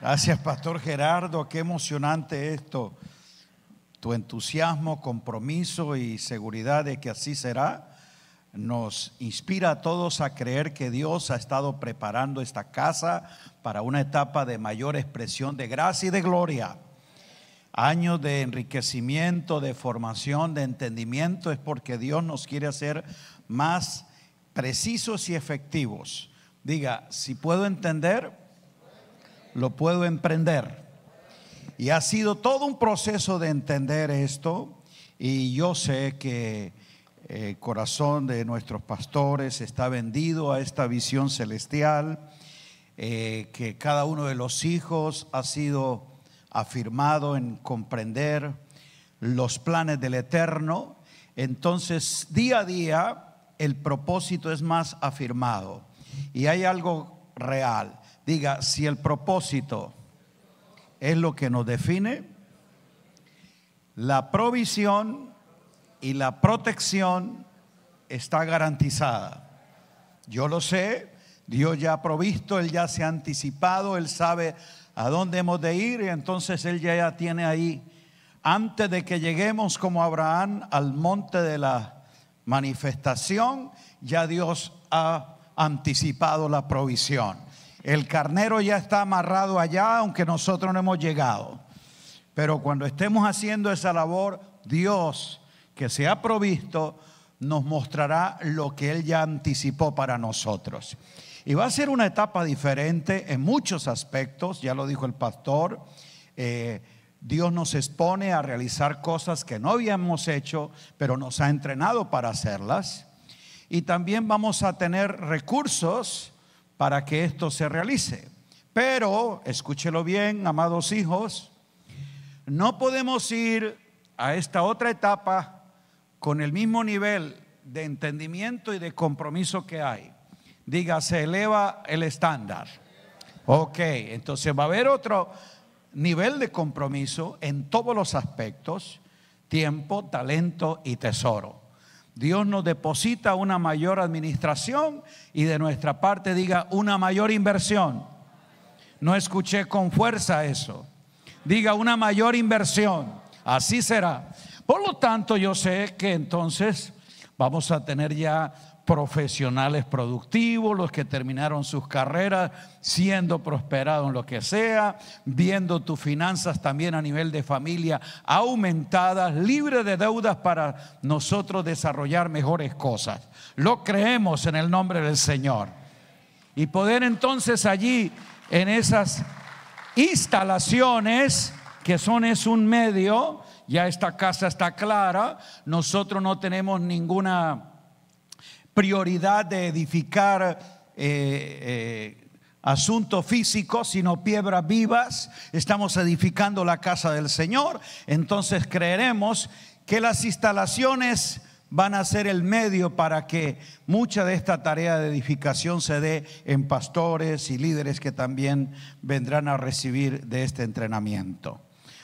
Gracias, Pastor Gerardo. Qué emocionante esto. Tu entusiasmo, compromiso y seguridad de que así será nos inspira a todos a creer que Dios ha estado preparando esta casa para una etapa de mayor expresión de gracia y de gloria. Años de enriquecimiento, de formación, de entendimiento, es porque Dios nos quiere hacer más precisos y efectivos. Diga, si puedo entender, lo puedo emprender. Y ha sido todo un proceso de entender esto, y yo sé que el corazón de nuestros pastores está vendido a esta visión celestial, que cada uno de los hijos ha sido afirmado en comprender los planes del Eterno. Entonces, día a día el propósito es más afirmado y hay algo real. Diga, si el propósito es lo que nos define, la provisión y la protección está garantizada. Yo lo sé, Dios ya ha provisto, Él ya se ha anticipado, Él sabe a dónde hemos de ir, y entonces Él ya tiene ahí, antes de que lleguemos como Abraham al monte de la manifestación, ya Dios ha anticipado la provisión. El carnero ya está amarrado allá, aunque nosotros no hemos llegado. Pero cuando estemos haciendo esa labor, Dios, que se ha provisto, nos mostrará lo que Él ya anticipó para nosotros. Y va a ser una etapa diferente en muchos aspectos, ya lo dijo el pastor. Dios nos expone a realizar cosas que no habíamos hecho, pero nos ha entrenado para hacerlas. Y también vamos a tener recursos para que esto se realice. Pero, escúchelo bien, amados hijos, no podemos ir a esta otra etapa con el mismo nivel de entendimiento y de compromiso que hay. Diga, se eleva el estándar. Ok, entonces va a haber otro nivel de compromiso en todos los aspectos: tiempo, talento y tesoro. Dios nos deposita una mayor administración y de nuestra parte, diga, una mayor inversión. No escuché con fuerza eso. Diga, una mayor inversión. Así será. Por lo tanto, yo sé que entonces vamos a tener ya profesionales productivos, los que terminaron sus carreras siendo prosperados en lo que sea, viendo tus finanzas también a nivel de familia aumentadas, libre de deudas para nosotros desarrollar mejores cosas. Lo creemos en el nombre del Señor. Y poder entonces allí en esas instalaciones, que es un medio, ya esta casa está clara, nosotros no tenemos ninguna prioridad de edificar asuntos físicos, sino piedras vivas. Estamos edificando la casa del Señor. Entonces creeremos que las instalaciones van a ser el medio para que mucha de esta tarea de edificación se dé en pastores y líderes que también vendrán a recibir de este entrenamiento.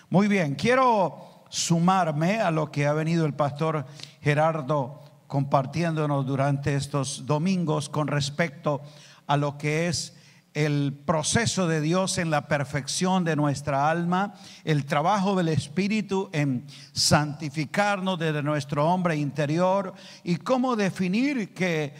Muy bien, quiero sumarme a lo que ha venido el pastor Gerardo compartiéndonos durante estos domingos con respecto a lo que es el proceso de Dios en la perfección de nuestra alma, el trabajo del Espíritu en santificarnos desde nuestro hombre interior, y cómo definir que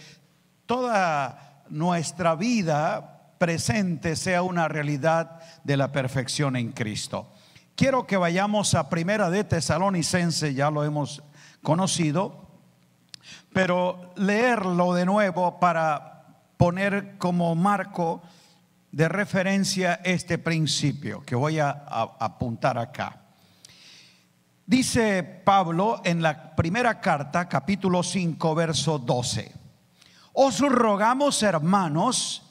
toda nuestra vida presente sea una realidad de la perfección en Cristo. Quiero que vayamos a Primera de Tesalonicenses, ya lo hemos conocido, pero leerlo de nuevo para poner como marco de referencia este principio que voy a apuntar acá. Dice Pablo en la primera carta, capítulo 5, verso 12: os rogamos, hermanos,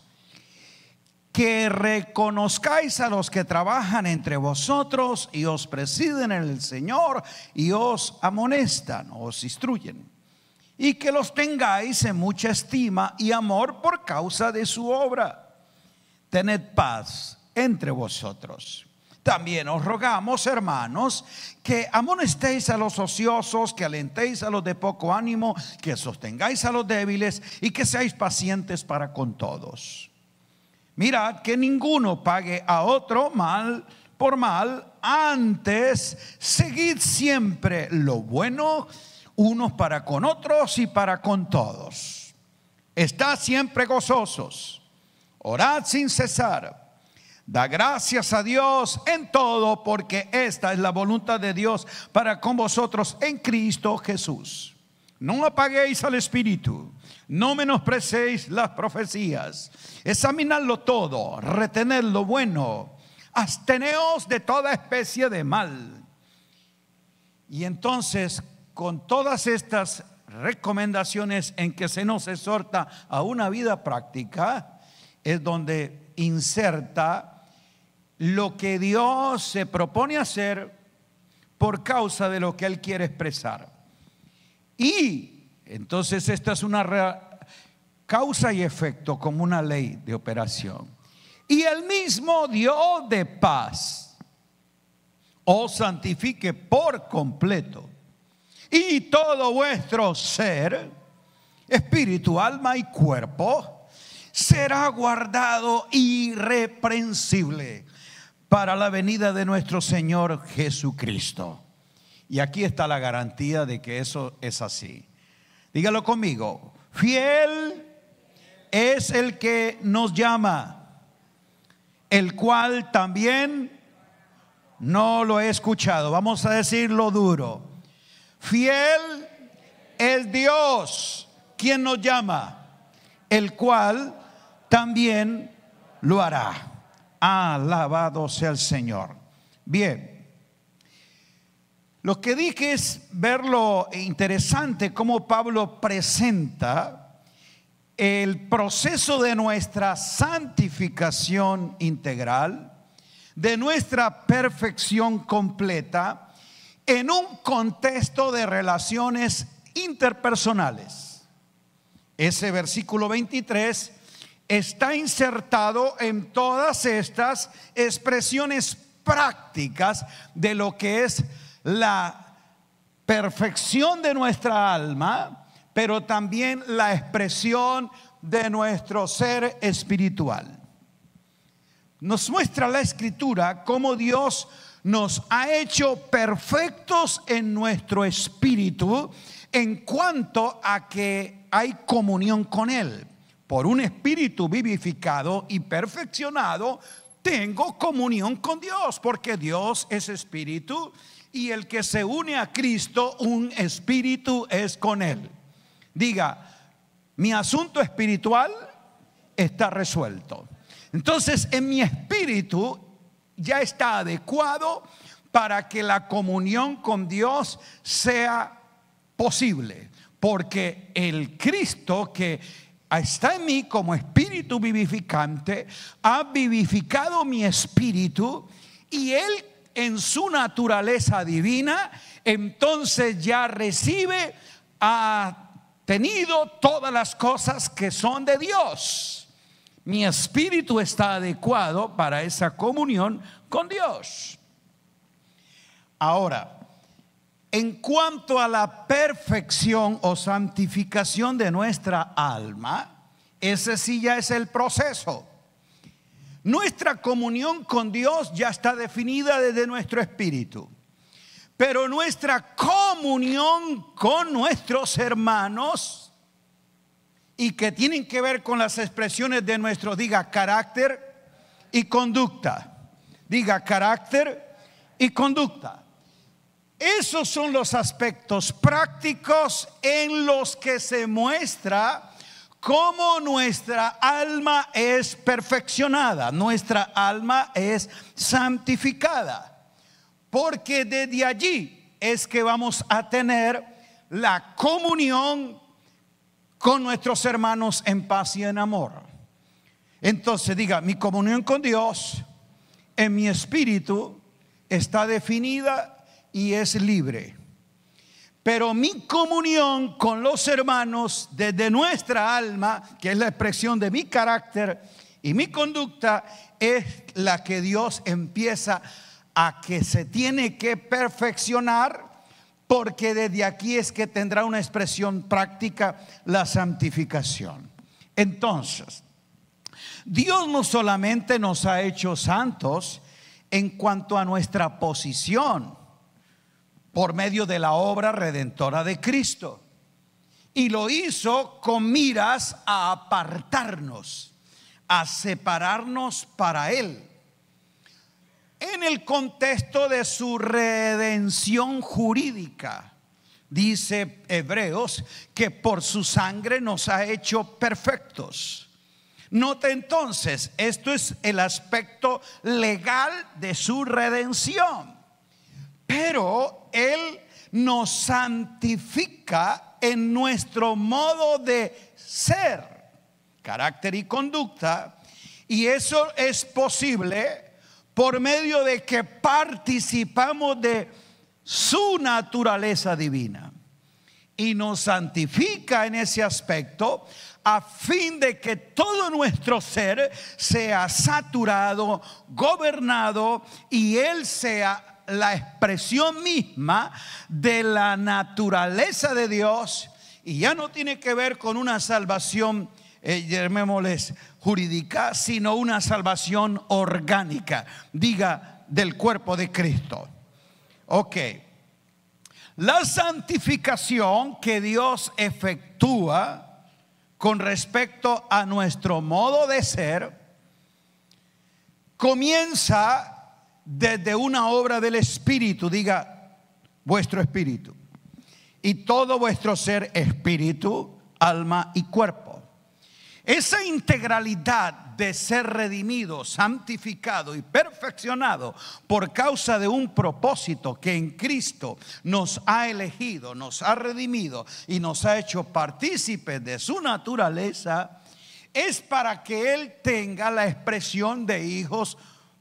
que reconozcáis a los que trabajan entre vosotros y os presiden en el Señor y os amonestan, os instruyen, y que los tengáis en mucha estima y amor por causa de su obra. Tened paz entre vosotros. También os rogamos, hermanos, que amonestéis a los ociosos, que alentéis a los de poco ánimo, que sostengáis a los débiles y que seáis pacientes para con todos. Mirad que ninguno pague a otro mal por mal, antes seguid siempre lo bueno unos para con otros y para con todos. Estad siempre gozosos, orad sin cesar, da gracias a Dios en todo, porque esta es la voluntad de Dios para con vosotros en Cristo Jesús. No apaguéis al Espíritu, no menosprecéis las profecías, examinadlo todo, retened lo bueno, absteneos de toda especie de mal. Y entonces, con todas estas recomendaciones en que se nos exhorta a una vida práctica, es donde inserta lo que Dios se propone hacer por causa de lo que Él quiere expresar. Y entonces esta es una causa y efecto, como una ley de operación. Y el mismo Dios de paz os santifique por completo, y todo vuestro ser, espíritu, alma y cuerpo, será guardado irreprensible para la venida de nuestro Señor Jesucristo. Y aquí está la garantía de que eso es así. Dígalo conmigo: fiel es el que nos llama, el cual también no lo he escuchado. Vamos a decirlo duro: fiel es Dios quien nos llama, el cual también lo hará. Alabado sea el Señor. Bien, lo que dije es ver lo interesante cómo Pablo presenta el proceso de nuestra santificación integral, de nuestra perfección completa, en un contexto de relaciones interpersonales. Ese versículo 23 está insertado en todas estas expresiones prácticas de lo que es la perfección de nuestra alma, pero también la expresión de nuestro ser espiritual. Nos muestra la Escritura cómo Dios nos ha hecho perfectos en nuestro espíritu en cuanto a que hay comunión con Él. Por un espíritu vivificado y perfeccionado, tengo comunión con Dios, porque Dios es espíritu, y el que se une a Cristo, un espíritu es con Él. Diga: mi asunto espiritual está resuelto. Entonces, en mi espíritu ya está adecuado para que la comunión con Dios sea posible, porque el Cristo que está en mí como espíritu vivificante ha vivificado mi espíritu, y Él en su naturaleza divina entonces ya recibe, ha tenido todas las cosas que son de Dios. Mi espíritu está adecuado para esa comunión con Dios. Ahora, en cuanto a la perfección o santificación de nuestra alma, ese sí ya es el proceso. Nuestra comunión con Dios ya está definida desde nuestro espíritu, pero nuestra comunión con nuestros hermanos, y que tienen que ver con las expresiones de nuestro, diga, carácter y conducta. Diga, carácter y conducta. Esos son los aspectos prácticos en los que se muestra cómo nuestra alma es perfeccionada, nuestra alma es santificada, porque desde allí es que vamos a tener la comunión con nuestros hermanos en paz y en amor. Entonces diga: mi comunión con Dios en mi espíritu está definida y es libre, pero mi comunión con los hermanos desde nuestra alma, que es la expresión de mi carácter y mi conducta, es la que Dios empieza a que se tiene que perfeccionar, porque desde aquí es que tendrá una expresión práctica la santificación. Entonces, Dios no solamente nos ha hecho santos en cuanto a nuestra posición por medio de la obra redentora de Cristo, y lo hizo con miras a apartarnos, a separarnos para Él, en el contexto de su redención jurídica. Dice Hebreos que por su sangre nos ha hecho perfectos. Note entonces, esto es el aspecto legal de su redención. Pero Él nos santifica en nuestro modo de ser, carácter y conducta. Y eso es posible por medio de que participamos de su naturaleza divina. Y nos santifica en ese aspecto a fin de que todo nuestro ser sea saturado, gobernado, y Él sea la expresión misma de la naturaleza de Dios. Y ya no tiene que ver con una salvación, llamémosles jurídica, sino una salvación orgánica, diga, del cuerpo de Cristo. Ok. La santificación que Dios efectúa con respecto a nuestro modo de ser comienza desde una obra del Espíritu, diga, vuestro espíritu, y todo vuestro ser, espíritu, alma y cuerpo. Esa integralidad de ser redimido, santificado y perfeccionado por causa de un propósito que en Cristo nos ha elegido, nos ha redimido y nos ha hecho partícipes de su naturaleza, es para que Él tenga la expresión de hijos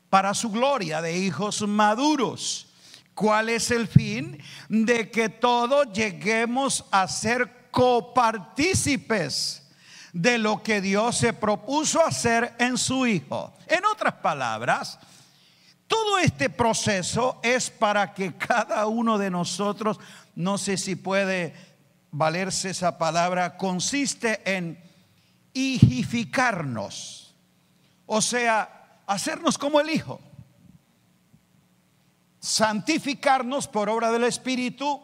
para su gloria, de hijos maduros. ¿Cuál es el fin? De que todos lleguemos a ser copartícipes de lo que Dios se propuso hacer en su Hijo. En otras palabras, todo este proceso es para que cada uno de nosotros, no sé si puede valerse esa palabra, consiste en hijificarnos, o sea, hacernos como el Hijo, santificarnos por obra del Espíritu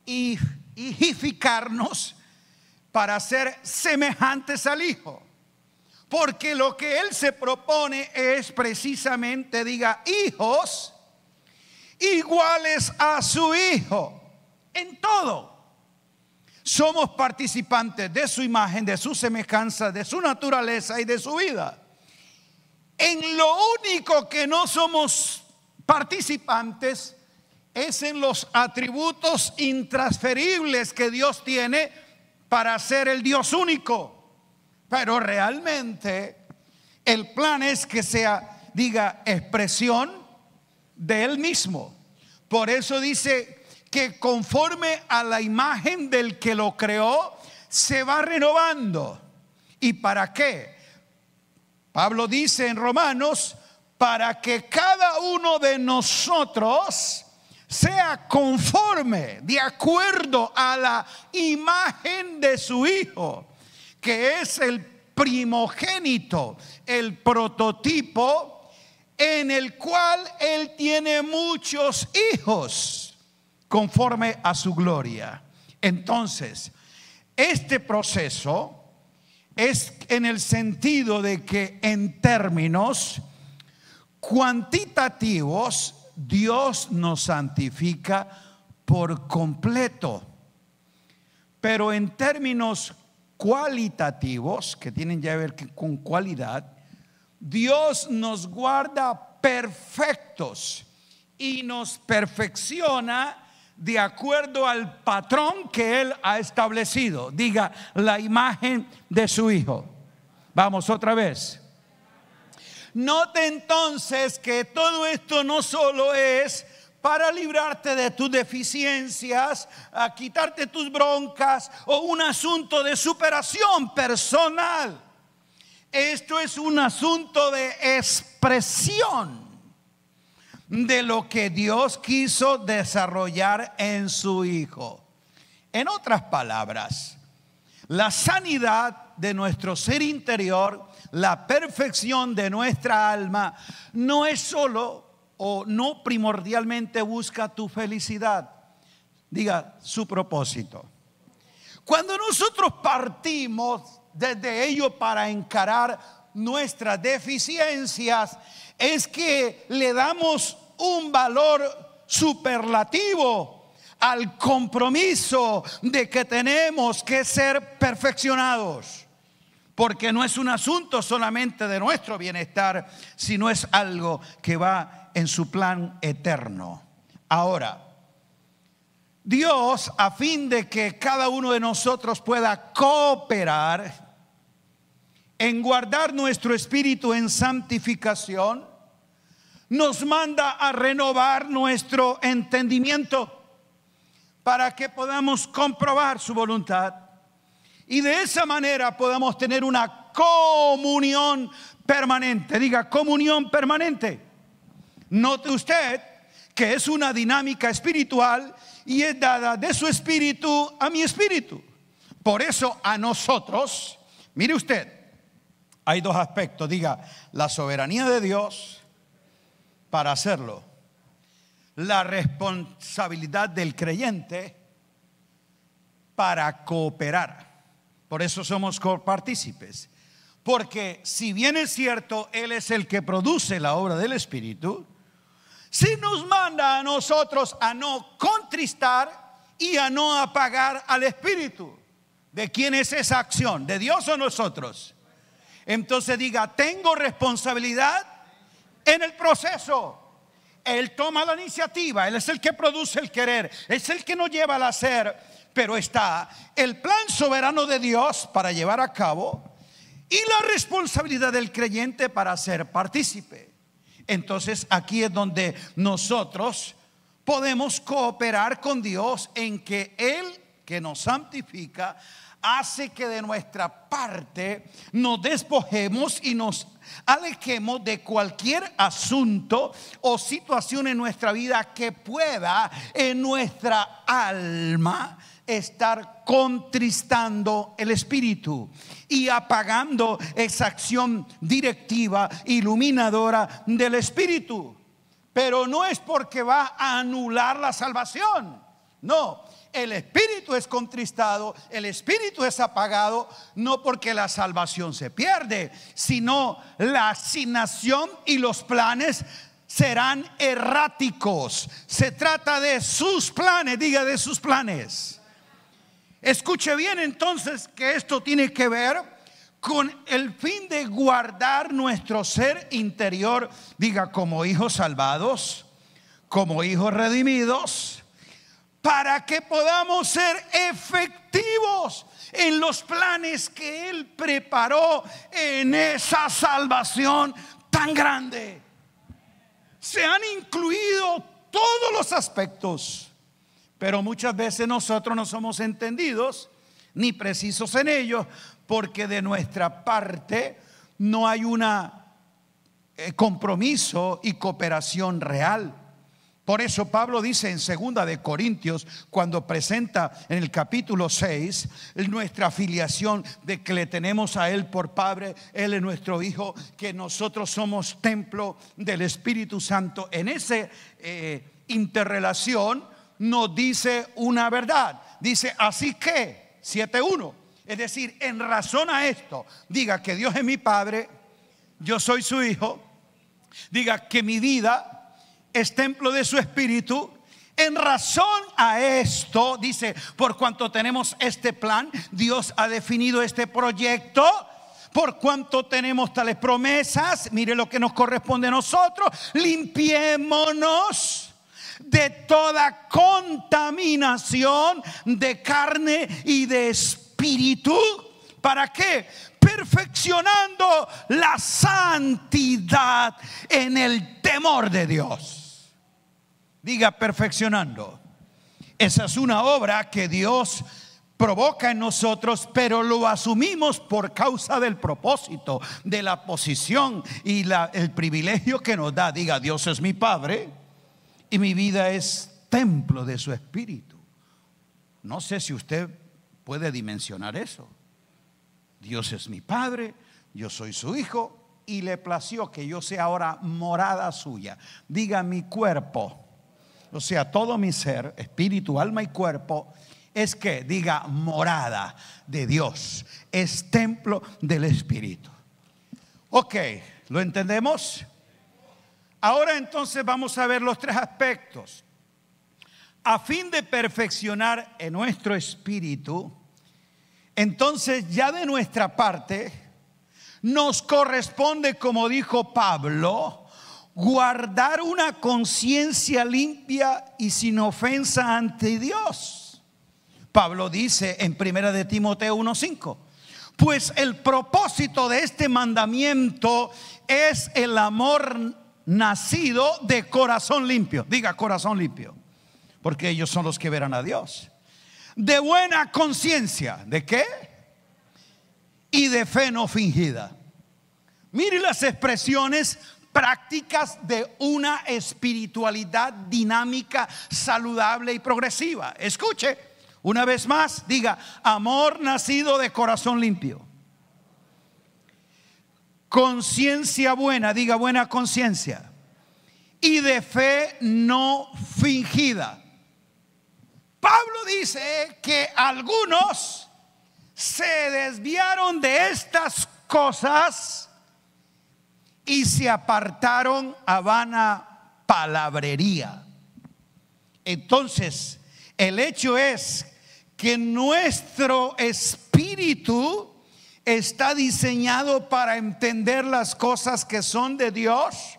y hijificarnos para ser semejantes al Hijo. Porque lo que Él se propone es precisamente, diga, hijos iguales a su Hijo en todo. Somos participantes de su imagen, de su semejanza, de su naturaleza y de su vida. En lo único que no somos participantes es en los atributos intransferibles que Dios tiene para ser el Dios único. Pero realmente el plan es que sea, diga, expresión de Él mismo. Por eso dice que conforme a la imagen del que lo creó, se va renovando. ¿Y para qué? Pablo dice en Romanos, para que cada uno de nosotros sea conforme, de acuerdo a la imagen de su Hijo, que es el primogénito, el prototipo en el cual Él tiene muchos hijos conforme a su gloria. Entonces, este proceso es en el sentido de que en términos cuantitativos Dios nos santifica por completo, pero en términos cualitativos, que tienen ya que ver con cualidad, Dios nos guarda perfectos y nos perfecciona de acuerdo al patrón que Él ha establecido. Diga, la imagen de su Hijo. Vamos otra vez. Note entonces que todo esto no solo es para librarte de tus deficiencias, a quitarte tus broncas o un asunto de superación personal. Esto es un asunto de expresión de lo que Dios quiso desarrollar en su Hijo. En otras palabras, La sanidad de nuestro ser interior, la perfección de nuestra alma, no es solo o no primordialmente busca tu felicidad. Diga su propósito. Cuando nosotros partimos desde ello para encarar nuestras deficiencias, es que le damos un valor superlativo al compromiso de que tenemos que ser perfeccionados, porque no es un asunto solamente de nuestro bienestar, sino es algo que va en su plan eterno. Ahora, Dios, a fin de que cada uno de nosotros pueda cooperar en guardar nuestro espíritu en santificación, nos manda a renovar nuestro entendimiento para que podamos comprobar su voluntad y de esa manera podamos tener una comunión permanente. Diga, comunión permanente. Note usted que es una dinámica espiritual y es dada de su espíritu a mi espíritu. Por eso a nosotros, mire usted, hay dos aspectos. Diga, la soberanía de Dios para hacerlo, la responsabilidad del creyente para cooperar. Por eso somos copartícipes. Porque si bien es cierto, Él es el que produce la obra del Espíritu, sí nos manda a nosotros a no contristar y a no apagar al Espíritu. ¿De quién es esa acción? ¿De Dios o nosotros? Entonces diga, tengo responsabilidad en el proceso. Él toma la iniciativa, Él es el que produce el querer, es el que nos lleva al hacer, pero está el plan soberano de Dios para llevar a cabo y la responsabilidad del creyente para ser partícipe. Entonces aquí es donde nosotros podemos cooperar con Dios en que Él, que nos santifica, hace que de nuestra parte nos despojemos y nos alejemos de cualquier asunto o situación en nuestra vida que pueda en nuestra alma estar contristando el espíritu y apagando esa acción directiva, iluminadora del espíritu. Pero no es porque va a anular la salvación, no. El espíritu es contristado, el espíritu es apagado, no porque la salvación se pierde, sino la asignación y los planes serán erráticos. Se trata de sus planes, diga, de sus planes. Escuche bien entonces que esto tiene que ver con el fin de guardar nuestro ser interior, diga, como hijos salvados, como hijos redimidos, para que podamos ser efectivos en los planes que Él preparó en esa salvación tan grande. Se han incluido todos los aspectos, pero muchas veces nosotros no somos entendidos ni precisos en ello, porque de nuestra parte no hay una compromiso y cooperación real. Por eso Pablo dice en 2 de Corintios, cuando presenta en el capítulo 6 nuestra filiación de que le tenemos a Él por Padre, Él es nuestro Hijo, que nosotros somos templo del Espíritu Santo. En esa interrelación nos dice una verdad. Dice, así que, 7:1, es decir, en razón a esto, diga que Dios es mi Padre, yo soy su Hijo, diga que mi vida es templo de su espíritu. En razón a esto, dice, por cuanto tenemos este plan, Dios ha definido este proyecto, por cuanto tenemos tales promesas, mire lo que nos corresponde a nosotros, limpiémonos de toda contaminación de carne y de espíritu. ¿Para qué? Perfeccionando la santidad en el temor de Dios. Diga, perfeccionando. Esa es una obra que Dios provoca en nosotros, pero lo asumimos por causa del propósito, de la posición y el privilegio que nos da. Diga, Dios es mi Padre y mi vida es templo de su espíritu. No sé si usted puede dimensionar eso. Dios es mi Padre, yo soy su hijo, y le plació que yo sea ahora morada suya. Diga, mi cuerpo, o sea, todo mi ser, espíritu, alma y cuerpo, es que diga morada de Dios, es templo del Espíritu. Ok, ¿lo entendemos? Ahora entonces vamos a ver los tres aspectos. A fin de perfeccionar en nuestro espíritu, entonces ya de nuestra parte nos corresponde, como dijo Pablo, guardar una conciencia limpia y sin ofensa ante Dios. Pablo dice en 1 de Timoteo 1:5, pues el propósito de este mandamiento es el amor nacido de corazón limpio. Diga, corazón limpio, porque ellos son los que verán a Dios. De buena conciencia, ¿de qué? Y de fe no fingida. Mire las expresiones prácticas de una espiritualidad dinámica, saludable y progresiva. Escuche, una vez más, diga, amor nacido de corazón limpio. Conciencia buena, diga buena conciencia. Y de fe no fingida. Pablo dice que algunos se desviaron de estas cosas y se apartaron a vana palabrería. Entonces, el hecho es que nuestro espíritu está diseñado para entender las cosas que son de Dios,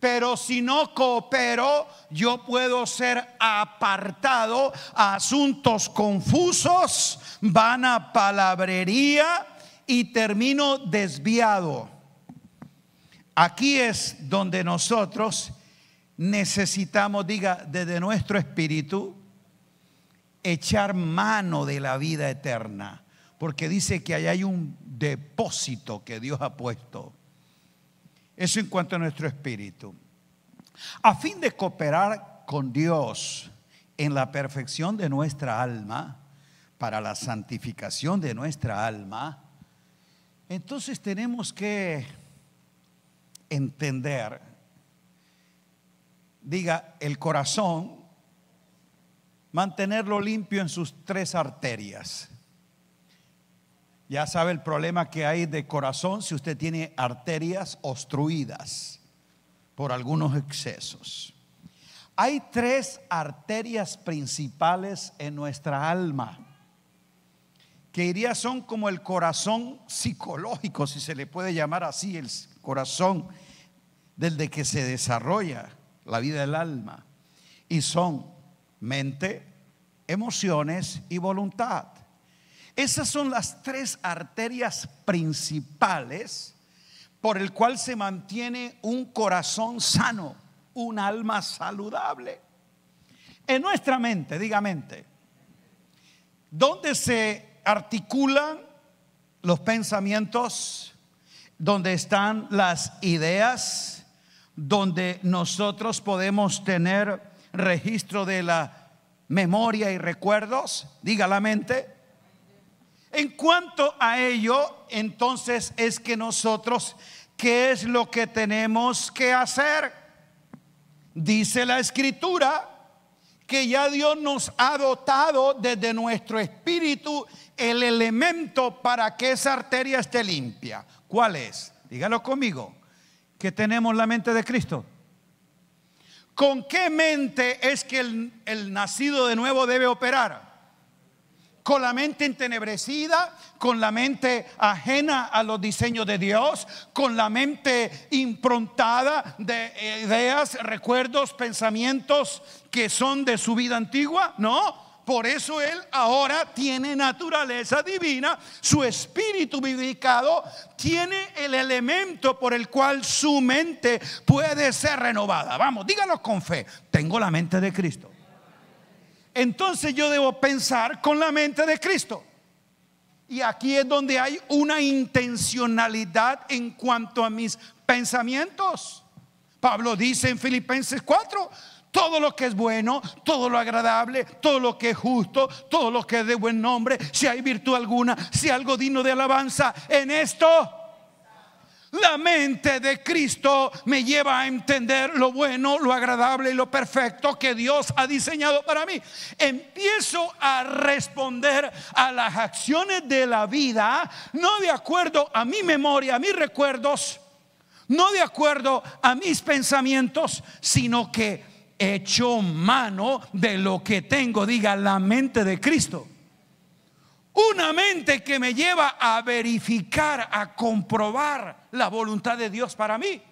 pero si no coopero, yo puedo ser apartado a asuntos confusos, vana palabrería, y termino desviado. Aquí es donde nosotros necesitamos, diga, desde nuestro espíritu, echar mano de la vida eterna, porque dice que ahí hay un depósito que Dios ha puesto. Eso en cuanto a nuestro espíritu. A fin de cooperar con Dios en la perfección de nuestra alma, para la santificación de nuestra alma, entonces tenemos que entender, diga, el corazón, mantenerlo limpio en sus tres arterias. Ya sabe el problema que hay de corazón si usted tiene arterias obstruidas por algunos excesos. Hay tres arterias principales en nuestra alma, que son como el corazón psicológico, si se le puede llamar así, el corazón desde que se desarrolla la vida del alma. Y son mente, emociones y voluntad. Esas son las tres arterias principales por el cual se mantiene un corazón sano, un alma saludable. En nuestra mente, diga mente, ¿dónde se articulan los pensamientos? ¿Dónde están las ideas? ¿Donde nosotros podemos tener registro de la memoria y recuerdos? Diga la mente. En cuanto a ello, entonces es que nosotros, ¿qué es lo que tenemos que hacer? Dice la Escritura que ya Dios nos ha dotado desde nuestro espíritu el elemento para que esa arteria esté limpia. ¿Cuál es? Dígalo conmigo. Que tenemos la mente de Cristo. ¿Con qué mente es que el nacido de nuevo debe operar? ¿Con la mente entenebrecida? ¿Con la mente ajena a los diseños de Dios? ¿Con la mente improntada de ideas, recuerdos, pensamientos que son de su vida antigua? No. Por eso él ahora tiene naturaleza divina. Su espíritu vivificado tiene el elemento por el cual su mente puede ser renovada. Vamos, dígalo con fe. Tengo la mente de Cristo. Entonces yo debo pensar con la mente de Cristo. Y aquí es donde hay una intencionalidad en cuanto a mis pensamientos. Pablo dice en Filipenses 4: todo lo que es bueno, todo lo agradable, todo lo que es justo, todo lo que es de buen nombre, si hay virtud alguna, si algo digno de alabanza, en esto la mente de Cristo me lleva a entender lo bueno, lo agradable y lo perfecto que Dios ha diseñado para mí. Empiezo a responder a las acciones de la vida, no de acuerdo a mi memoria, a mis recuerdos, no de acuerdo a mis pensamientos, sino que echo mano de lo que tengo, diga, la mente de Cristo. Una mente que me lleva a verificar, a comprobar la voluntad de Dios para mí.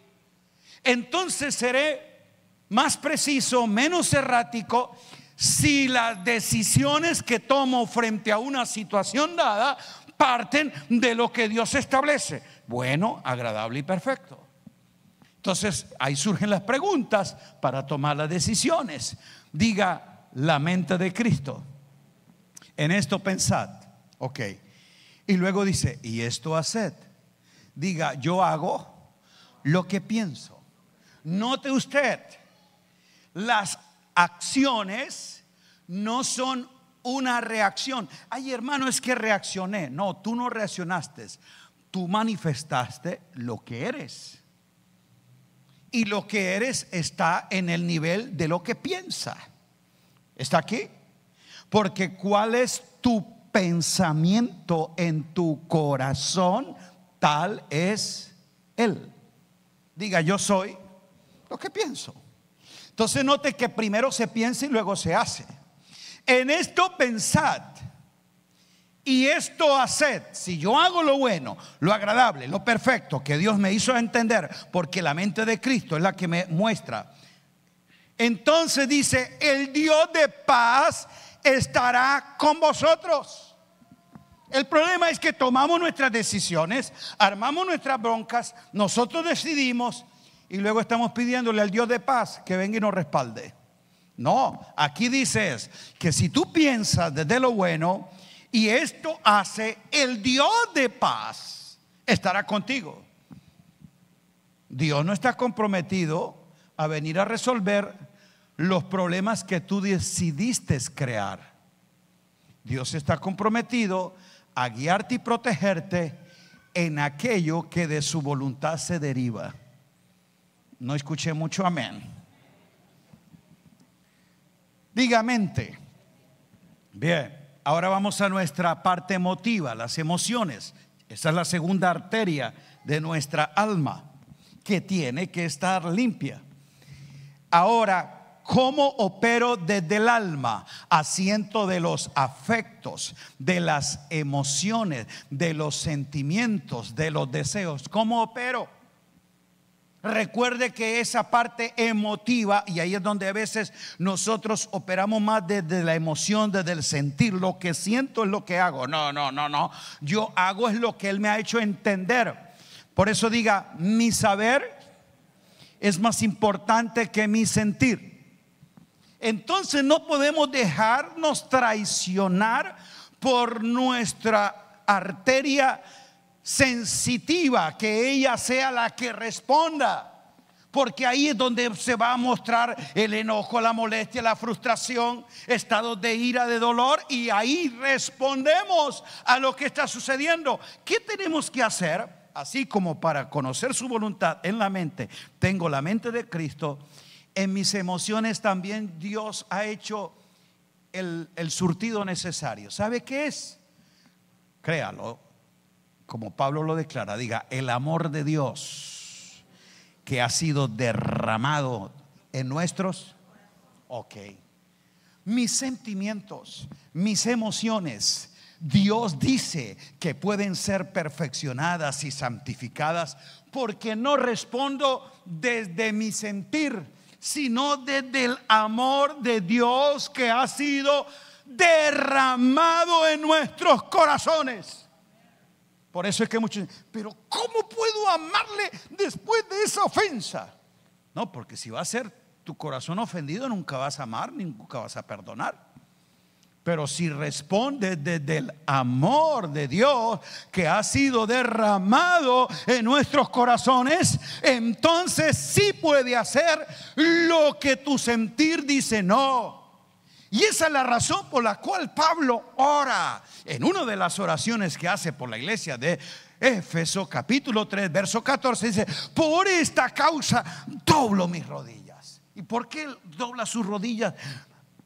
Entonces seré más preciso, menos errático, si las decisiones que tomo frente a una situación dada parten de lo que Dios establece, bueno, agradable y perfecto. Entonces ahí surgen las preguntas para tomar las decisiones. Diga, la mente de Cristo. En esto pensad. Ok. Y luego dice, y esto haced. Diga, yo hago lo que pienso. Note usted, las acciones no son una reacción. Ay, hermano, es que reaccioné. No, tú no reaccionaste. Tú manifestaste lo que eres. Y lo que eres está en el nivel de lo que piensa. ¿Está aquí? Porque ¿cuál es tu pensamiento en tu corazón? Tal es él. Diga, yo soy lo que pienso. Entonces note que primero se piensa y luego se hace. En esto pensad y esto haced. Si yo hago lo bueno, lo agradable, lo perfecto que Dios me hizo entender, porque la mente de Cristo es la que me muestra, entonces dice, el Dios de paz estará con vosotros. El problema es que tomamos nuestras decisiones, armamos nuestras broncas, nosotros decidimos y luego estamos pidiéndole al Dios de paz que venga y nos respalde. No, aquí dices que si tú piensas desde lo bueno y esto hace, el Dios de paz estará contigo. Dios no está comprometido a venir a resolver los problemas que tú decidiste crear. Dios está comprometido a guiarte y protegerte en aquello que de su voluntad se deriva. No escuché mucho amén. Diga mente. Bien, ahora vamos a nuestra parte emotiva, las emociones. Esa es la segunda arteria de nuestra alma que tiene que estar limpia. Ahora, ¿cómo opero desde el alma? Asiento de los afectos, de las emociones, de los sentimientos, de los deseos. ¿Cómo opero? Recuerde que esa parte emotiva, y ahí es donde a veces nosotros operamos más desde la emoción, desde el sentir. Lo que siento es lo que hago. No. Yo hago es lo que Él me ha hecho entender. Por eso diga, mi saber es más importante que mi sentir. Entonces no podemos dejarnos traicionar por nuestra arteria sensitiva, que ella sea la que responda, porque ahí es donde se va a mostrar el enojo, la molestia, la frustración, estados de ira, de dolor, y ahí respondemos a lo que está sucediendo. ¿Qué tenemos que hacer? Así como para conocer su voluntad en la mente, tengo la mente de Cristo. En mis emociones también Dios ha hecho el surtido necesario. ¿Sabe qué es? Créalo, como Pablo lo declara, diga, el amor de Dios que ha sido derramado en nuestros. Ok. Mis sentimientos, mis emociones, Dios dice que pueden ser perfeccionadas y santificadas porque no respondo desde mi sentir, sino desde el amor de Dios que ha sido derramado en nuestros corazones. Por eso es que muchos dicen, pero ¿cómo puedo amarle después de esa ofensa? No, porque si va a ser tu corazón ofendido, nunca vas a amar, nunca vas a perdonar. Pero si responde desde el amor de Dios que ha sido derramado en nuestros corazones, entonces sí puede hacer lo que tu sentir dice no. Y esa es la razón por la cual Pablo ora en una de las oraciones que hace por la iglesia de Éfeso, capítulo 3, verso 14, dice: por esta causa doblo mis rodillas. ¿Y por qué dobla sus rodillas?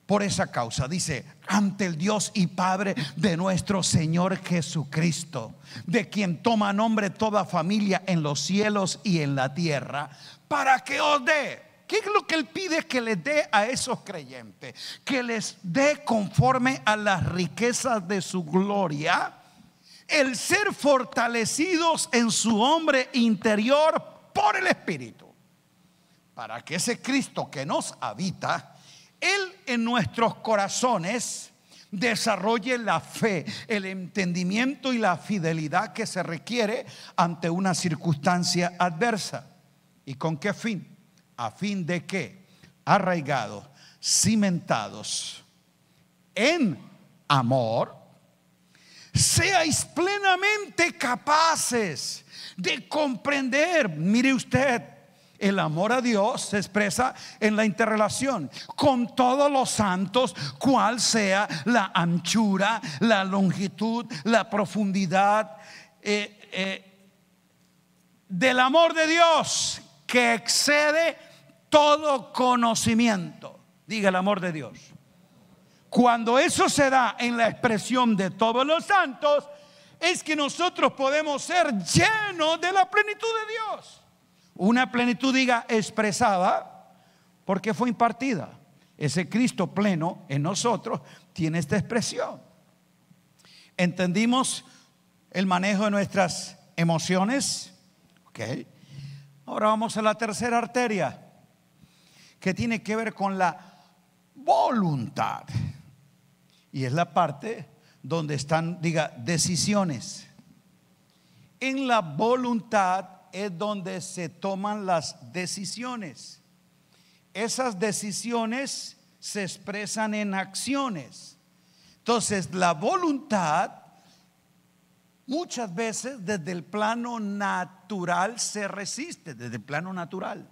Por esa causa, dice: ante el Dios y Padre de nuestro Señor Jesucristo, de quien toma nombre toda familia en los cielos y en la tierra, para que os dé. ¿Qué es lo que Él pide que les dé a esos creyentes? Que les dé conforme a las riquezas de su gloria, el ser fortalecidos en su hombre interior por el Espíritu, para que ese Cristo que nos habita, Él en nuestros corazones desarrolle la fe, el entendimiento y la fidelidad que se requiere ante una circunstancia adversa. ¿Y con qué fin? A fin de que, arraigados, cimentados en amor, seáis plenamente capaces de comprender. Mire usted, el amor a Dios se expresa en la interrelación con todos los santos, cual sea la anchura, la longitud, la profundidad del amor de Dios, que excede todo conocimiento. Diga el amor de Dios. Cuando eso se da en la expresión de todos los santos, es que nosotros podemos ser llenos de la plenitud de Dios. Una plenitud, diga, expresada porque fue impartida. Ese Cristo pleno en nosotros tiene esta expresión. ¿Entendimos el manejo de nuestras emociones? Ok. Ahora vamos a la tercera arteria, que tiene que ver con la voluntad. Y es la parte donde están, diga, decisiones. En la voluntad es donde se toman las decisiones. Esas decisiones se expresan en acciones. Entonces, la voluntad muchas veces desde el plano natural se resiste, desde el plano natural.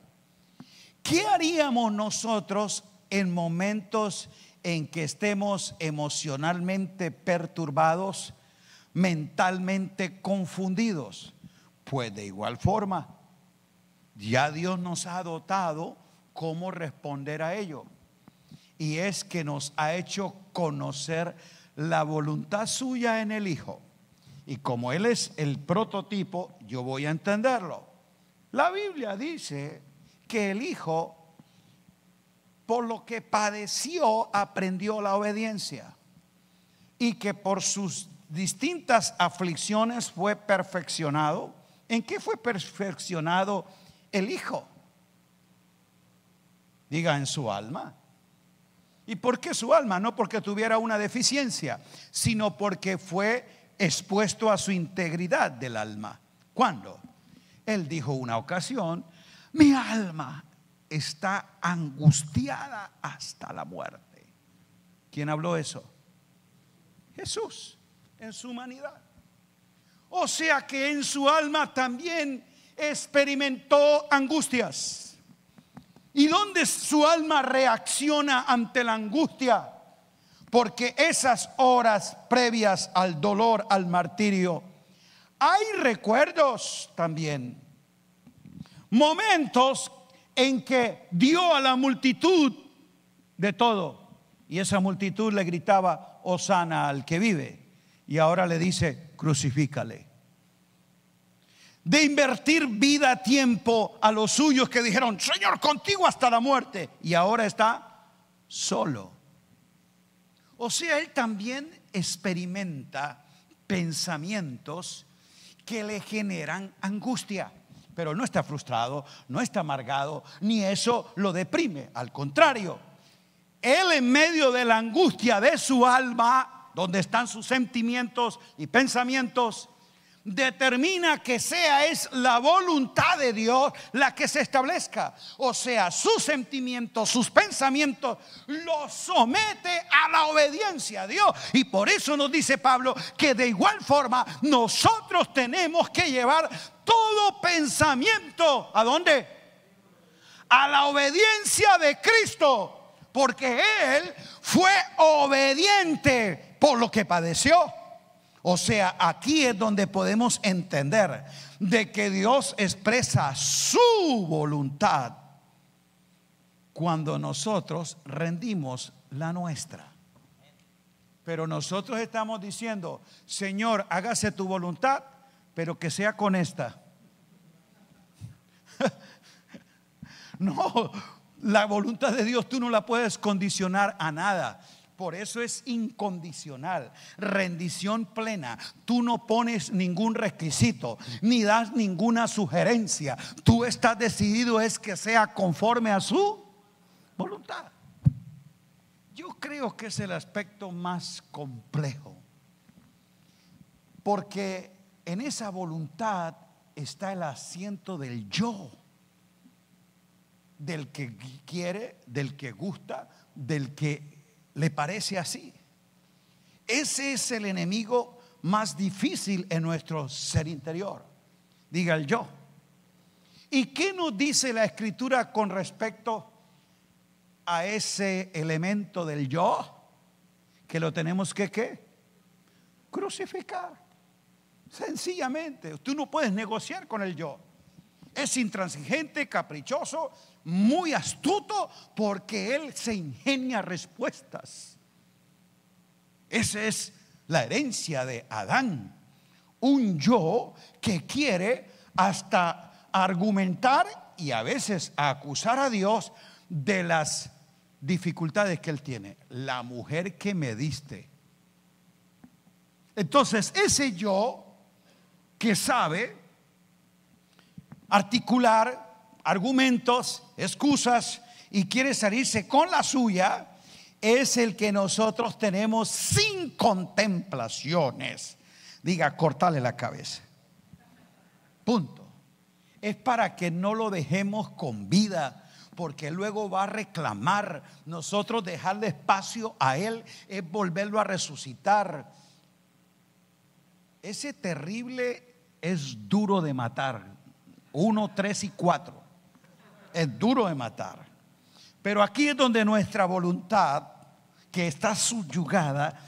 ¿Qué haríamos nosotros en momentos en que estemos emocionalmente perturbados, mentalmente confundidos? Pues de igual forma, ya Dios nos ha dotado cómo responder a ello. Y es que nos ha hecho conocer la voluntad suya en el Hijo. Y como Él es el prototipo, yo voy a entenderlo. La Biblia dice que el Hijo, por lo que padeció, aprendió la obediencia. Y que por sus distintas aflicciones fue perfeccionado. ¿En qué fue perfeccionado el Hijo? Diga, en su alma. ¿Y por qué su alma? No porque tuviera una deficiencia, sino porque fue expuesto a su integridad del alma. ¿Cuándo? Él dijo una ocasión: mi alma está angustiada hasta la muerte. ¿Quién habló eso? Jesús, en su humanidad. O sea que en su alma también experimentó angustias. ¿Y dónde su alma reacciona ante la angustia? Porque esas horas previas al dolor, al martirio, hay recuerdos también. Momentos en que dio a la multitud de todo. Y esa multitud le gritaba: Hosana al que vive. Y ahora le dice: crucifícale. De invertir vida, tiempo a los suyos que dijeron: Señor, contigo hasta la muerte. Y ahora está solo. O sea, él también experimenta pensamientos que le generan angustia. Pero no está frustrado, no está amargado, ni eso lo deprime. Al contrario, él en medio de la angustia de su alma, donde están sus sentimientos y pensamientos, determina que es la voluntad de Dios la que se establezca. O sea, sus sentimientos, sus pensamientos los somete a la obediencia a Dios. Y por eso nos dice Pablo que de igual forma nosotros tenemos que llevar todo pensamiento, ¿a dónde? A la obediencia de Cristo, porque Él fue obediente por lo que padeció. O sea, aquí es donde podemos entender de que Dios expresa su voluntad cuando nosotros rendimos la nuestra. Pero nosotros estamos diciendo: Señor, hágase tu voluntad, pero que sea con esta. No, la voluntad de Dios tú no la puedes condicionar a nada. Por eso es incondicional, rendición plena. Tú no pones ningún requisito, ni das ninguna sugerencia. Tú estás decidido es que sea conforme a su voluntad. Yo creo que es el aspecto más complejo, porque en esa voluntad está el asiento del yo, del que quiere, del que gusta, del que le parece así. Ese es el enemigo más difícil en nuestro ser interior. Diga el yo. ¿Y qué nos dice la Escritura con respecto a ese elemento del yo? Que lo tenemos que ¿qué? Crucificar. Sencillamente, tú no puedes negociar con el yo. Es intransigente, caprichoso, muy astuto, porque él se ingenia respuestas. Esa es la herencia de Adán. Un yo que quiere hasta argumentar y a veces acusar a Dios de las dificultades que él tiene. La mujer que me diste. Entonces ese yo que sabe articular argumentos, excusas y quiere salirse con la suya, es el que nosotros tenemos sin contemplaciones. Diga, cortarle la cabeza. Punto. Es para que no lo dejemos con vida, porque luego va a reclamar. Nosotros dejarle espacio a él es volverlo a resucitar. Ese terrible es duro de matar. 1, 3 y 4. Es duro de matar. Pero aquí es donde nuestra voluntad, que está subyugada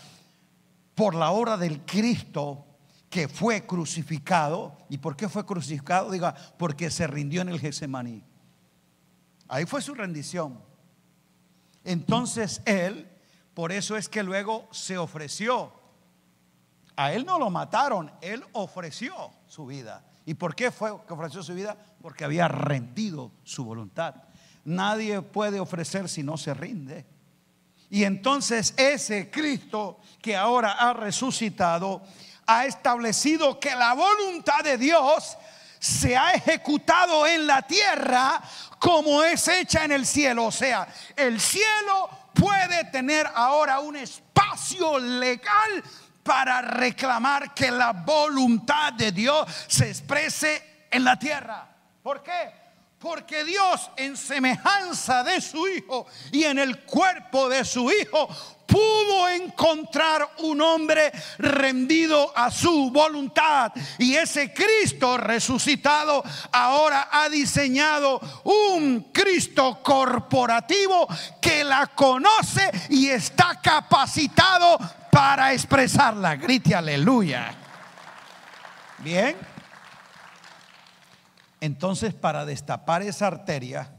por la obra del Cristo que fue crucificado. ¿Y por qué fue crucificado? Diga, porque se rindió en el Getsemaní. Ahí fue su rendición. Entonces él, por eso es que luego se ofreció. A él no lo mataron, él ofreció su vida. ¿Y por qué fue que ofreció su vida? Porque había rendido su voluntad. Nadie puede ofrecer si no se rinde. Y entonces ese Cristo que ahora ha resucitado ha establecido que la voluntad de Dios se ha ejecutado en la tierra como es hecha en el cielo. O sea, el cielo puede tener ahora un espacio legal para reclamar que la voluntad de Dios se exprese en la tierra. ¿Por qué? Porque Dios, en semejanza de su Hijo y en el cuerpo de su Hijo, pudo encontrar un hombre rendido a su voluntad. Y ese Cristo resucitado ahora ha diseñado un Cristo corporativo que la conoce y está capacitado para expresarla. Grite aleluya. Bien. Entonces, para destapar esa arteria,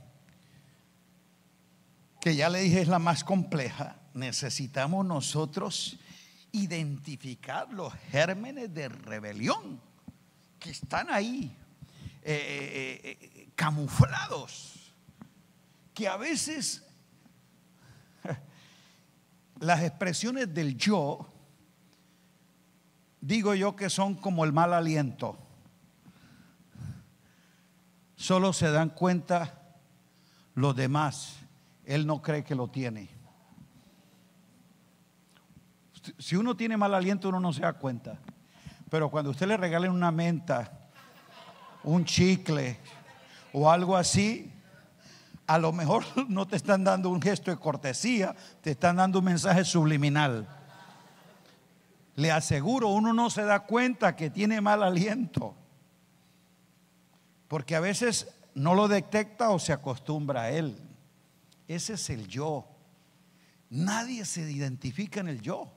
que ya le dije es la más compleja, necesitamos nosotros identificar los gérmenes de rebelión que están ahí camuflados, que a veces las expresiones del yo, digo yo que son como el mal aliento. Solo se dan cuenta los demás. Él no cree que lo tiene. Si uno tiene mal aliento, uno no se da cuenta. Pero cuando usted le regalen una menta, un chicle o algo así, a lo mejor no te están dando un gesto de cortesía, te están dando un mensaje subliminal. Le aseguro, uno no se da cuenta que tiene mal aliento, porque a veces no lo detecta o se acostumbra a él. Ese es el yo. Nadie se identifica en el yo.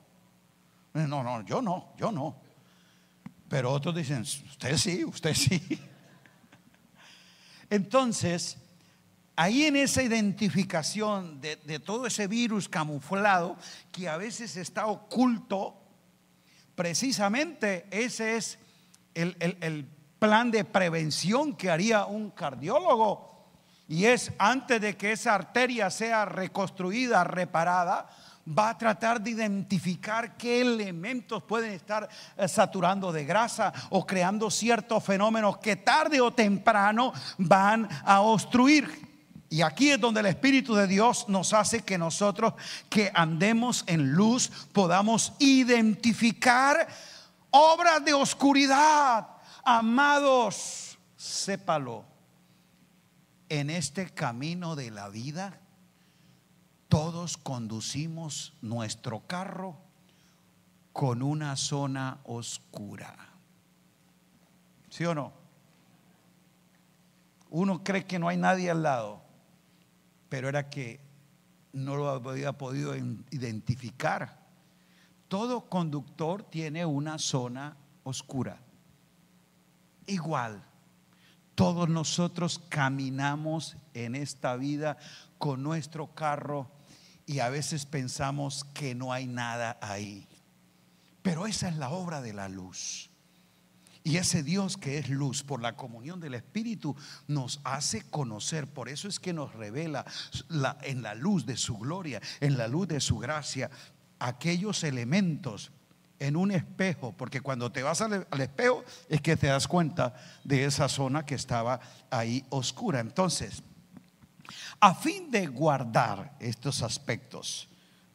No, yo no. Pero otros dicen, usted sí. Entonces, ahí en esa identificación de todo ese virus camuflado que a veces está oculto, precisamente ese es el plan de prevención que haría un cardiólogo. Y es, antes de que esa arteria sea reconstruida, reparada, va a tratar de identificar qué elementos pueden estar saturando de grasa o creando ciertos fenómenos que tarde o temprano van a obstruir. Y aquí es donde el Espíritu de Dios nos hace que nosotros, que andemos en luz, podamos identificar obras de oscuridad. Amados, sépalo, en este camino de la vida todos conducimos nuestro carro con una zona oscura. ¿Sí o no? Uno cree que no hay nadie al lado, pero era que no lo había podido identificar. Todo conductor tiene una zona oscura. Igual, todos nosotros caminamos en esta vida con nuestro carro y a veces pensamos que no hay nada ahí. Pero esa es la obra de la luz. Y ese Dios que es luz, por la comunión del Espíritu, nos hace conocer. Por eso es que nos revela en la luz de su gloria, en la luz de su gracia, aquellos elementos en un espejo. Porque cuando te vas al espejo es que te das cuenta de esa zona que estaba ahí oscura. Entonces, a fin de guardar estos aspectos,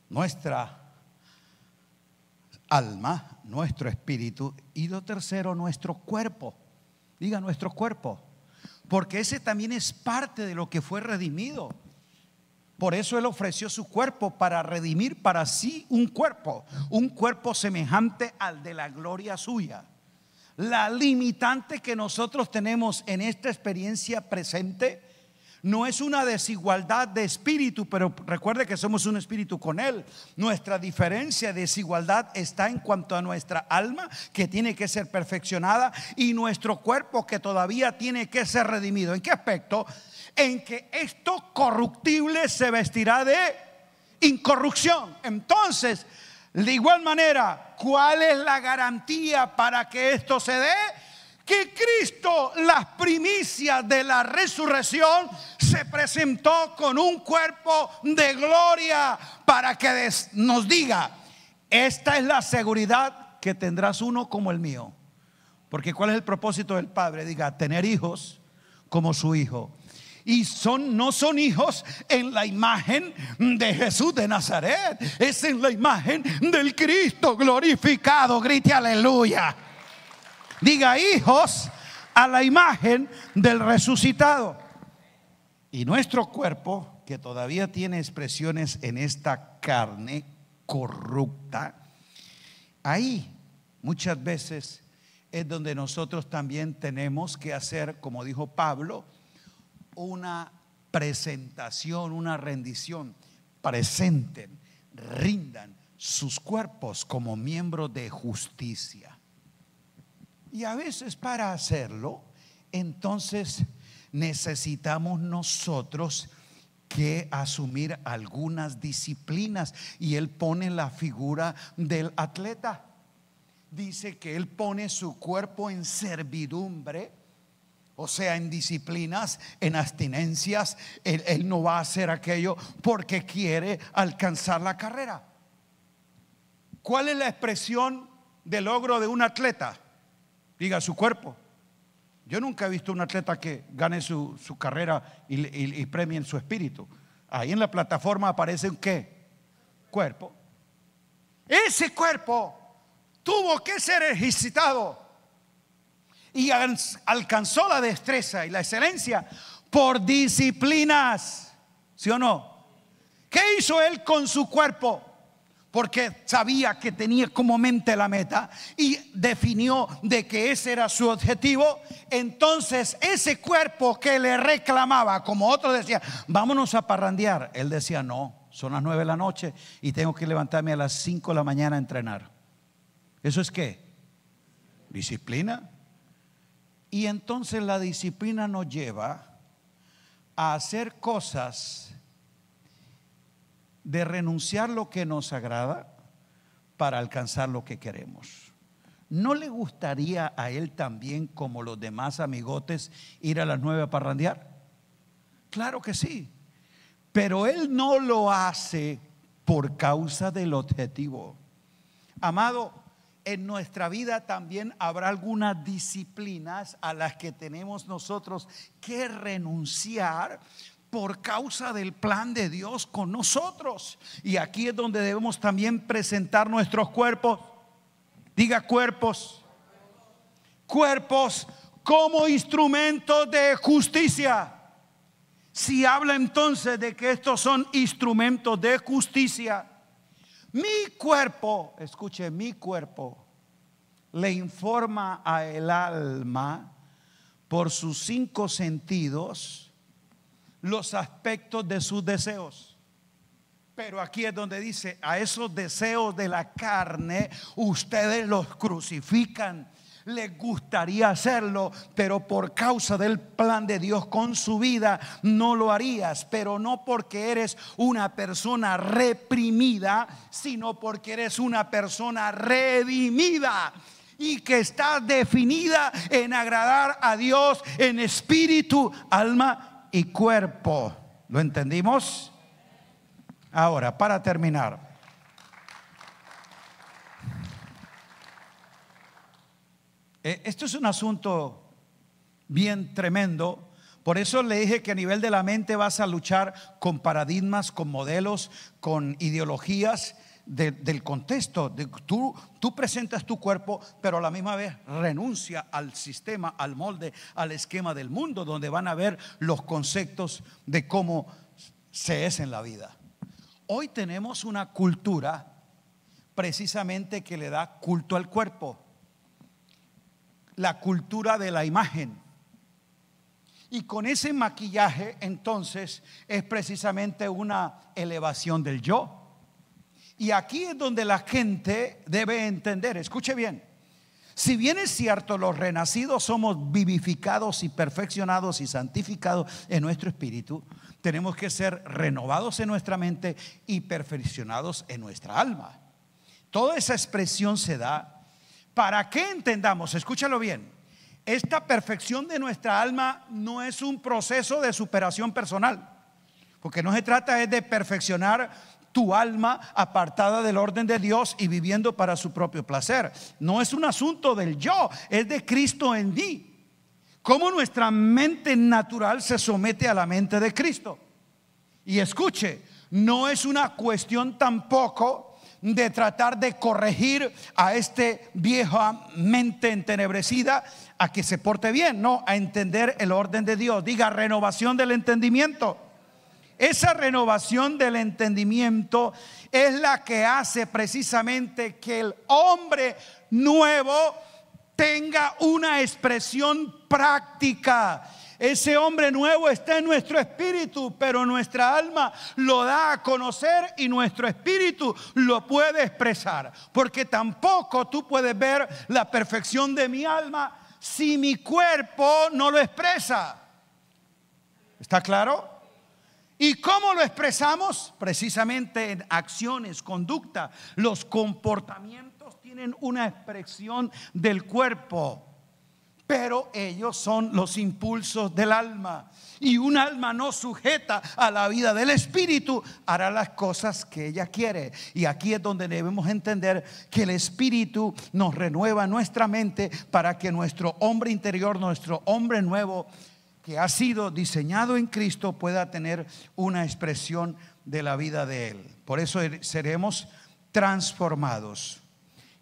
nuestra alma, nuestro espíritu, y lo tercero, nuestro cuerpo. Diga nuestro cuerpo, porque ese también es parte de lo que fue redimido. Por eso Él ofreció su cuerpo para redimir para sí un cuerpo semejante al de la gloria suya. La limitante que nosotros tenemos en esta experiencia presente no es una desigualdad de espíritu, pero recuerde que somos un espíritu con Él. Nuestra diferencia, desigualdad, está en cuanto a nuestra alma, que tiene que ser perfeccionada, y nuestro cuerpo, que todavía tiene que ser redimido. ¿En qué aspecto? En que esto corruptible se vestirá de incorrupción. Entonces, de igual manera, ¿cuál es la garantía para que esto se dé? Que Cristo, las primicias de la resurrección, se presentó con un cuerpo de gloria para que nos diga: esta es la seguridad que tendrás uno como el mío. Porque ¿cuál es el propósito del Padre? Diga, tener hijos como su Hijo. Y no son hijos en la imagen de Jesús de Nazaret, es en la imagen del Cristo glorificado. Grite aleluya. Diga, hijos a la imagen del resucitado. Y nuestro cuerpo, que todavía tiene expresiones en esta carne corrupta, ahí muchas veces es donde nosotros también tenemos que hacer, como dijo Pablo, una presentación, una rendición. Presenten, rindan sus cuerpos como miembros de justicia. Y a veces para hacerlo, entonces necesitamos nosotros que asumir algunas disciplinas. Y Él pone la figura del atleta. Dice que Él pone su cuerpo en servidumbre, o sea, en disciplinas, en abstinencias. Él no va a hacer aquello porque quiere alcanzar la carrera. ¿Cuál es la expresión de logro de un atleta? Diga, su cuerpo. Yo nunca he visto un atleta que gane su carrera y premien su espíritu. Ahí en la plataforma aparece un ¿qué? Cuerpo. Ese cuerpo tuvo que ser ejercitado y alcanzó la destreza y la excelencia por disciplinas. ¿Sí o no? ¿Qué hizo él con su cuerpo? Porque sabía que tenía como mente la meta y definió de que ese era su objetivo. Entonces ese cuerpo que le reclamaba, como otro decía, vámonos a parrandear, él decía, no, son las 9 de la noche y tengo que levantarme a las 5 de la mañana a entrenar. ¿Eso es qué? Disciplina. Y entonces la disciplina nos lleva a hacer cosas de renunciar lo que nos agrada para alcanzar lo que queremos. ¿No le gustaría a él también, como los demás amigotes, ir a las 9 a parrandear? Claro que sí, pero él no lo hace por causa del objetivo. Amado, en nuestra vida también habrá algunas disciplinas a las que tenemos nosotros que renunciar por causa del plan de Dios con nosotros. Y aquí es donde debemos también presentar nuestros cuerpos. Diga cuerpos. Cuerpos como instrumentos de justicia. Si habla entonces de que estos son instrumentos de justicia, mi cuerpo, escuche, mi cuerpo le informa a el alma por sus 5 sentidos los aspectos de sus deseos. Pero aquí es donde dice, a esos deseos de la carne ustedes los crucifican. Les gustaría hacerlo, pero por causa del plan de Dios con su vida no lo harías. Pero no porque eres una persona reprimida, sino porque eres una persona redimida y que está definida en agradar a Dios en espíritu, alma y cuerpo. ¿Lo entendimos? Ahora, para terminar, esto es un asunto bien tremendo. Por eso le dije que a nivel de la mente vas a luchar con paradigmas, con modelos, con ideologías del contexto. Tú presentas tu cuerpo, pero a la misma vez renuncia al sistema, al molde, al esquema del mundo, donde van a ver los conceptos de cómo se es en la vida. Hoy tenemos una cultura precisamente que le da culto al cuerpo, la cultura de la imagen. Y con ese maquillaje entonces es precisamente una elevación del yo. Y aquí es donde la gente debe entender, escuche bien, si bien es cierto, los renacidos somos vivificados y perfeccionados y santificados en nuestro espíritu, tenemos que ser renovados en nuestra mente y perfeccionados en nuestra alma. Toda esa expresión se da para que entendamos, escúchalo bien, esta perfección de nuestra alma no es un proceso de superación personal, porque no se trata de perfeccionar tu alma apartada del orden de Dios y viviendo para su propio placer. No es un asunto del yo, es de Cristo en mí. Cómo nuestra mente natural se somete a la mente de Cristo. Y escuche, no es una cuestión tampoco de tratar de corregir a este vieja mente entenebrecida a que se porte bien, no, a entender el orden de Dios. Diga renovación del entendimiento. Esa renovación del entendimiento es la que hace precisamente que el hombre nuevo tenga una expresión práctica. Ese hombre nuevo está en nuestro espíritu, pero nuestra alma lo da a conocer y nuestro espíritu lo puede expresar. Porque tampoco tú puedes ver la perfección de mi alma si mi cuerpo no lo expresa. ¿Está claro? ¿Y cómo lo expresamos? Precisamente en acciones, conducta. Los comportamientos tienen una expresión del cuerpo, pero ellos son los impulsos del alma. Y un alma no sujeta a la vida del espíritu hará las cosas que ella quiere. Y aquí es donde debemos entender que el espíritu nos renueva nuestra mente para que nuestro hombre interior, nuestro hombre nuevo, que ha sido diseñado en Cristo, pueda tener una expresión de la vida de Él. Por eso seremos transformados.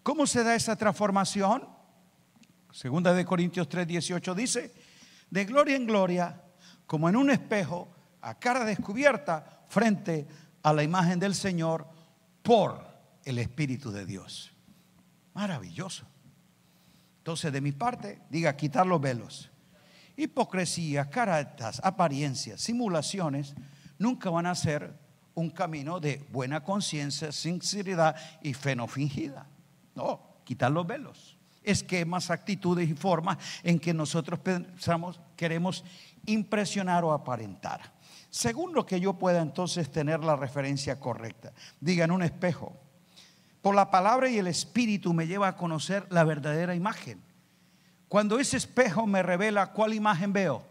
¿Cómo se da esa transformación? Segunda de Corintios 3:18 dice: de gloria en gloria, como en un espejo, a cara descubierta, frente a la imagen del Señor, por el Espíritu de Dios. Maravilloso. Entonces, de mi parte, diga: quitar los velos. Hipocresía, caretas, apariencias, simulaciones nunca van a ser un camino de buena conciencia, sinceridad y fe no fingida. No, quitar los velos. Esquemas, actitudes y formas en que nosotros pensamos, queremos impresionar o aparentar. Según lo que yo pueda entonces tener la referencia correcta. Diga: en un espejo. Por la palabra y el Espíritu me lleva a conocer la verdadera imagen. Cuando ese espejo me revela, ¿cuál imagen veo?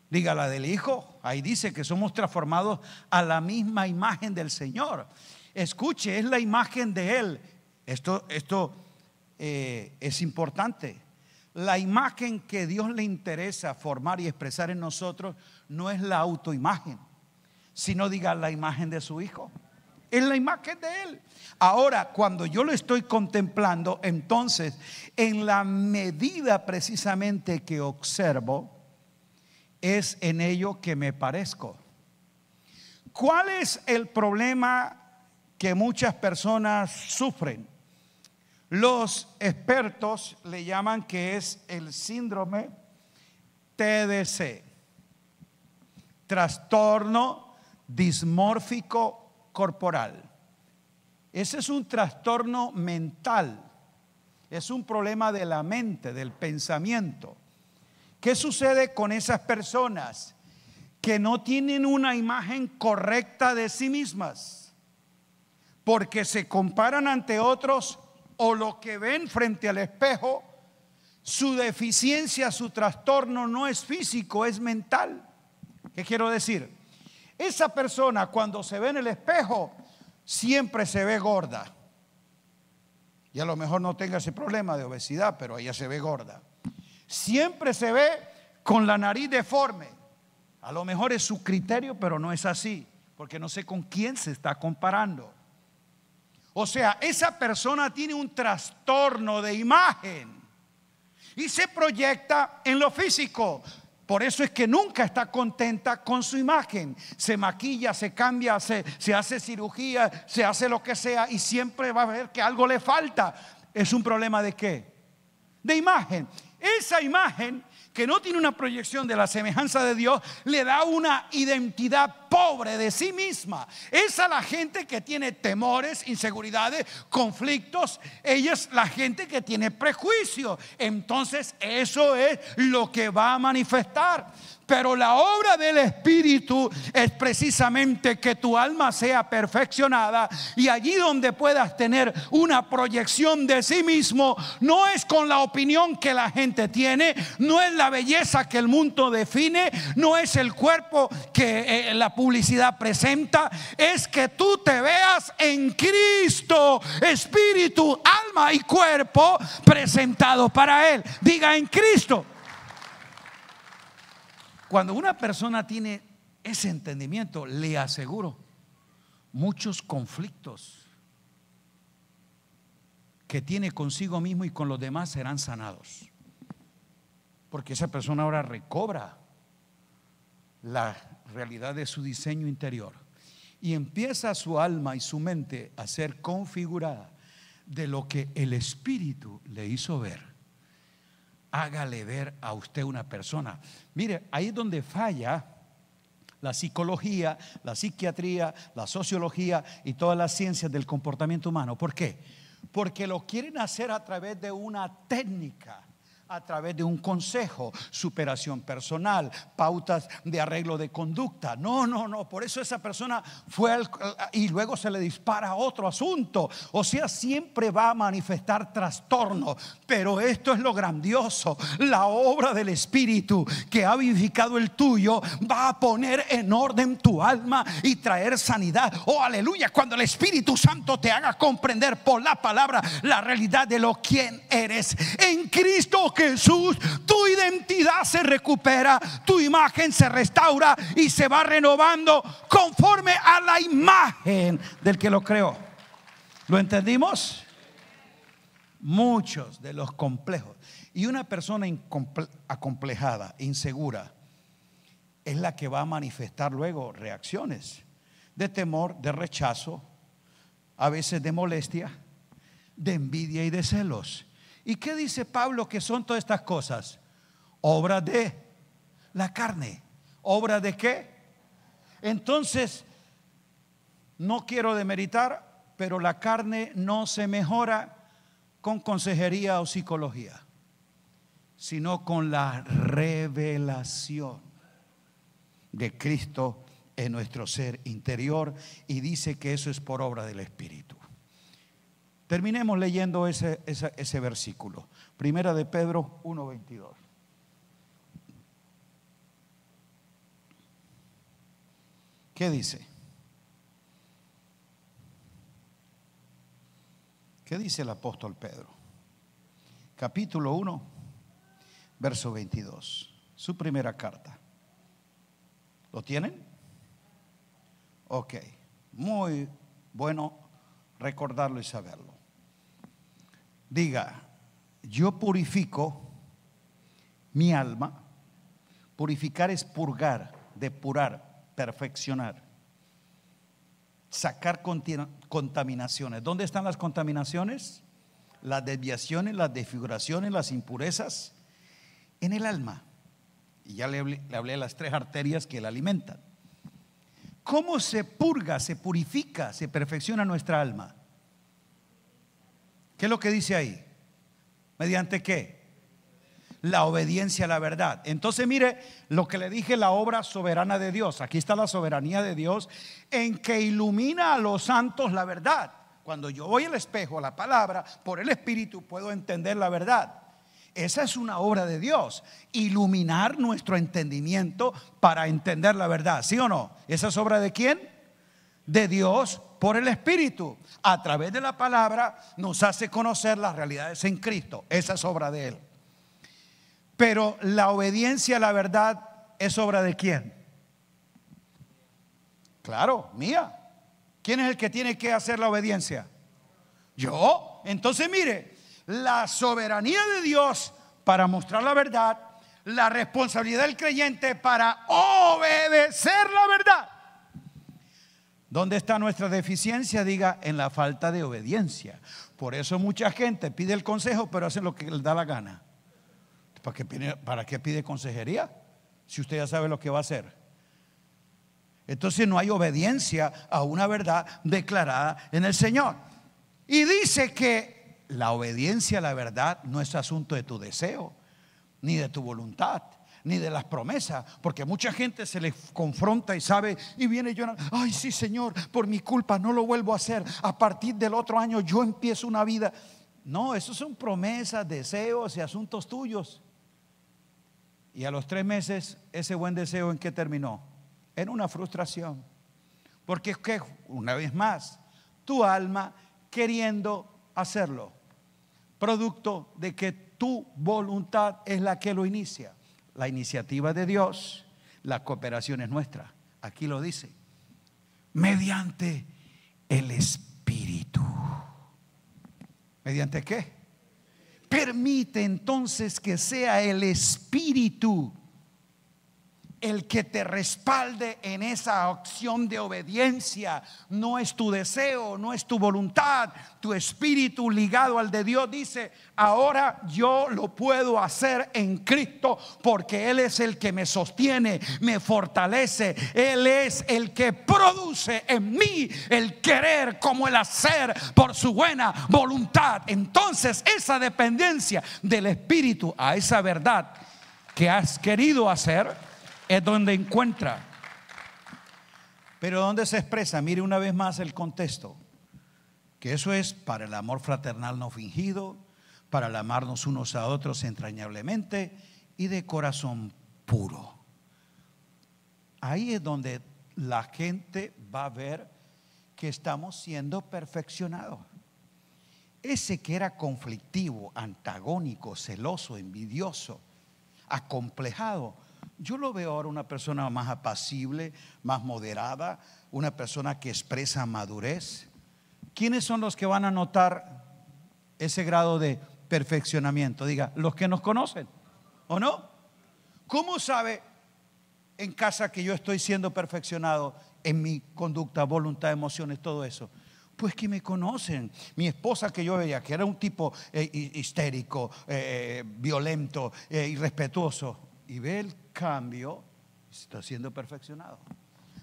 Diga: la del Hijo. Ahí dice que somos transformados a la misma imagen del Señor. Escuche, es la imagen de Él. Esto es importante. La imagen que Dios le interesa formar y expresar en nosotros no es la autoimagen, sino, diga, la imagen de su Hijo. Es la imagen de Él. Ahora, cuando yo lo estoy contemplando, entonces, en la medida precisamente que observo, es en ello que me parezco. ¿Cuál es el problema que muchas personas sufren? Los expertos le llaman que es el síndrome TDC, trastorno dismórfico corporal. Ese es un trastorno mental, es un problema de la mente, del pensamiento. ¿Qué sucede con esas personas que no tienen una imagen correcta de sí mismas? Porque se comparan ante otros, o lo que ven frente al espejo, su deficiencia, su trastorno no es físico, es mental. ¿Qué quiero decir? Esa persona, cuando se ve en el espejo, siempre se ve gorda. Y a lo mejor no tenga ese problema de obesidad, pero ella se ve gorda. Siempre se ve con la nariz deforme. A lo mejor es su criterio, pero no es así, porque no sé con quién se está comparando. O sea, esa persona tiene un trastorno de imagen y se proyecta en lo físico. Por eso es que nunca está contenta con su imagen. Se maquilla, se cambia, se hace cirugía, se hace lo que sea, y siempre va a ver que algo le falta. ¿Es un problema de qué? De imagen. Esa imagen, que no tiene una proyección de la semejanza de Dios, le da una identidad pobre de sí misma. Es a la gente que tiene temores, inseguridades, conflictos. Ella es la gente que tiene prejuicio. Entonces eso es lo que va a manifestar. Pero la obra del Espíritu es precisamente que tu alma sea perfeccionada, y allí donde puedas tener una proyección de sí mismo, no es con la opinión que la gente tiene, no es la belleza que el mundo define, no es el cuerpo que la publicidad presenta, es que tú te veas en Cristo, espíritu, alma y cuerpo presentado para Él. Diga: en Cristo. Cuando una persona tiene ese entendimiento, le aseguro, muchos conflictos que tiene consigo mismo y con los demás serán sanados. Porque esa persona ahora recobra la realidad de su diseño interior y empieza su alma y su mente a ser configurada de lo que el Espíritu le hizo ver. Hágale ver a usted una persona. Mire, ahí es donde falla la psicología, la psiquiatría, la sociología y todas las ciencias del comportamiento humano. ¿Por qué? Porque lo quieren hacer a través de una técnica, a través de un consejo, superación personal, pautas de arreglo de conducta. No, por eso esa persona fue y luego se le dispara a otro asunto. O sea, siempre va a manifestar trastorno. Pero esto es lo grandioso: la obra del Espíritu que ha vivificado el tuyo va a poner en orden tu alma y traer sanidad. Oh, aleluya. Cuando el Espíritu Santo te haga comprender por la palabra la realidad de lo quien eres en Cristo Jesús, tu identidad se recupera, tu imagen se restaura y se va renovando conforme a la imagen del que lo creó. ¿Lo entendimos? muchos de los complejos. Y una persona acomplejada, insegura, es la que va a manifestar luego reacciones de temor, de rechazo, a veces de molestia, de envidia y de celos. ¿Y qué dice Pablo que son todas estas cosas? Obra de la carne. ¿Obra de qué? Entonces, no quiero demeritar, pero la carne no se mejora con consejería o psicología, sino con la revelación de Cristo en nuestro ser interior, y dice que eso es por obra del Espíritu. Terminemos leyendo ese versículo. Primera de Pedro 1:22. ¿Qué dice? ¿Qué dice el apóstol Pedro? Capítulo 1, verso 22. Su primera carta. ¿Lo tienen? Ok, muy bueno recordarlo y saberlo. Diga: yo purifico mi alma. Purificar es purgar, depurar, perfeccionar, sacar contaminaciones. ¿Dónde están las contaminaciones? Las desviaciones, las desfiguraciones, las impurezas en el alma. Y ya le hablé de las 3 arterias que la alimentan. ¿Cómo se purga, se purifica, se perfecciona nuestra alma? ¿Qué es lo que dice ahí? ¿Mediante qué? La obediencia a la verdad. Entonces mire lo que le dije, la obra soberana de Dios. Aquí está la soberanía de Dios en que ilumina a los santos la verdad. Cuando yo voy al espejo, a la palabra, por el Espíritu puedo entender la verdad. Esa es una obra de Dios, iluminar nuestro entendimiento para entender la verdad, ¿sí o no? ¿Esa es obra de quién? De Dios por el Espíritu. A través de la palabra nos hace conocer las realidades en Cristo. Esa es obra de Él. Pero la obediencia a la verdad es obra de quién? Claro, mía. ¿Quién es el que tiene que hacer la obediencia? Yo. Entonces mire, la soberanía de Dios para mostrar la verdad, la responsabilidad del creyente para obedecer la verdad. ¿Dónde está nuestra deficiencia? Diga: en la falta de obediencia. Por eso mucha gente pide el consejo, pero hace lo que le da la gana. ¿Para qué pide consejería? Si usted ya sabe lo que va a hacer. Entonces no hay obediencia a una verdad declarada en el Señor. Y dice que la obediencia a la verdad no es asunto de tu deseo, ni de tu voluntad, ni de las promesas, porque mucha gente se le confronta y sabe y viene llorando: ay, sí, Señor, por mi culpa no lo vuelvo a hacer, a partir del otro año yo empiezo una vida. No, eso son promesas, deseos y asuntos tuyos. Y a los 3 meses ese buen deseo, ¿en qué terminó? En una frustración. Porque es que, una vez más, tu alma queriendo hacerlo, producto de que tu voluntad es la que lo inicia. La iniciativa de Dios, la cooperación es nuestra. Aquí lo dice: mediante el Espíritu. ¿Mediante qué? Permite entonces que sea el Espíritu el que te respalde en esa acción de obediencia. No es tu deseo, no es tu voluntad. Tu espíritu ligado al de Dios dice: ahora yo lo puedo hacer en Cristo, porque Él es el que me sostiene, me fortalece. Él es el que produce en mí el querer como el hacer por su buena voluntad. Entonces esa dependencia del espíritu a esa verdad que has querido hacer es donde encuentra. Pero ¿dónde se expresa? Mire una vez más el contexto, que eso es para el amor fraternal no fingido, para el amarnos unos a otros entrañablemente y de corazón puro. Ahí es donde la gente va a ver que estamos siendo perfeccionados. Ese que era conflictivo, antagónico, celoso, envidioso, acomplejado, yo lo veo ahora una persona más apacible, más moderada, una persona que expresa madurez. ¿Quiénes son los que van a notar ese grado de perfeccionamiento? Diga, los que nos conocen, ¿o no? ¿Cómo sabe en casa que yo estoy siendo perfeccionado en mi conducta, voluntad, emociones, todo eso? Pues que me conocen. Mi esposa, que yo veía que era un tipo histérico, violento, irrespetuoso, y ve el cambio, está siendo perfeccionado.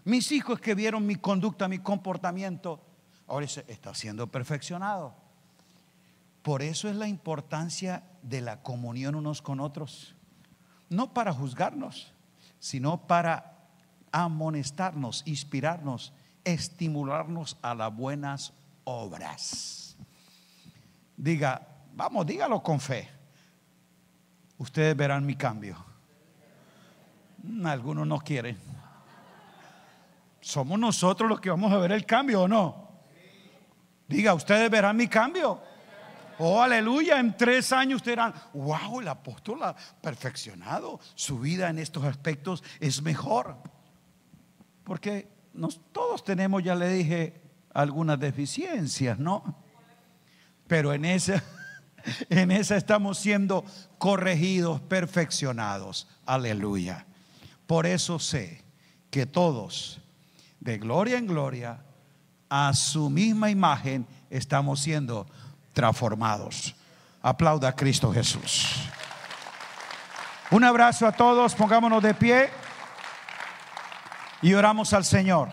Mis hijos, que vieron mi conducta, mi comportamiento, ahora está siendo perfeccionado. Por eso es la importancia de la comunión unos con otros. No para juzgarnos, sino para amonestarnos, inspirarnos, estimularnos a las buenas obras. Diga, vamos, dígalo con fe. Ustedes verán mi cambio. Algunos no quieren. ¿Somos nosotros los que vamos a ver el cambio o no? Diga, ustedes verán mi cambio. Oh, aleluya, en 3 años ustedes dirán, wow, el apóstol ha perfeccionado. Su vida en estos aspectos es mejor. Porque todos tenemos, ya le dije, algunas deficiencias, ¿no? Pero en esa estamos siendo corregidos, perfeccionados. Aleluya. Por eso sé que todos, de gloria en gloria, a su misma imagen, estamos siendo transformados. Aplauda a Cristo Jesús. Un abrazo a todos, pongámonos de pie y oramos al Señor.